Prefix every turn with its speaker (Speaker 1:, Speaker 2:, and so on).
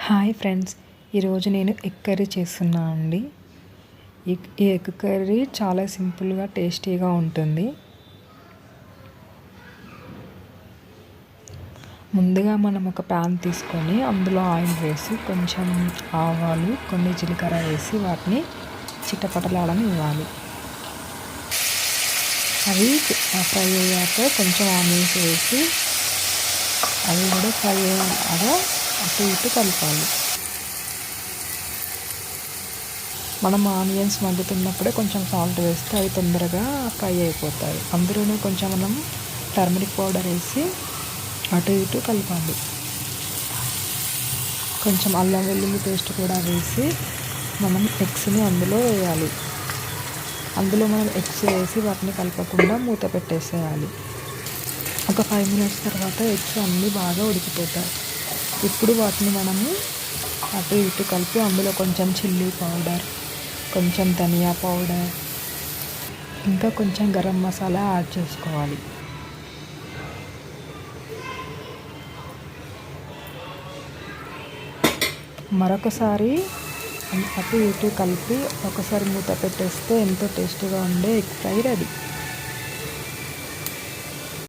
Speaker 1: Hi friends, ఈరోజు నేను egg curry చేస్తున్నా అండి. ఈ ఎగ్ కర్రీ చాలా సింపుల్గా టేస్టీగా ఉంటుంది. ముందుగా మనం ఒక ప్యాన్ తీసుకొని అందులో ఆయిల్ వేసి కొంచెం ఆవాలు, కొన్ని జీలకర్ర వేసి వాటిని చిటపటలాడని ఇవ్వాలి. అవి ఫ్రై అయ్యాక కొంచెం ఆనియన్స్ వేసి అవి కూడా ఫ్రై అయ్యాక అటు ఇటు కలపాలి. మనం ఆనియన్స్ మగ్గుతున్నప్పుడే కొంచెం సాల్ట్ వేస్తే అవి తొందరగా ఫ్రై అయిపోతాయి. అందులోనే కొంచెం మనం టర్మరిక్ పౌడర్ వేసి అటు ఇటు కలపాలి. కొంచెం అల్లం వెల్లుల్లి పేస్ట్ కూడా వేసి మనం ఎగ్స్ని అందులో వేయాలి. అందులో మనం ఎగ్స్ వేసి వాటిని కలపకుండా మూత పెట్టేసేయాలి. ఒక 5 మినిట్స్ తర్వాత ఎగ్స్ అన్నీ బాగా ఉడికిపోతాయి. ఇప్పుడు వాటిని మనము అటు ఇటు కలిపి అందులో కొంచెం చిల్లీ పౌడర్, కొంచెం ధనియా పౌడర్, ఇంకా కొంచెం గరం మసాలా యాడ్ చేసుకోవాలి. మరొకసారి అటు ఇటు కలిపి ఒకసారి మూత పెట్టేస్తే ఎంతో టేస్టీగా ఉండే ఎగ్ ఫ్రై రెడీ.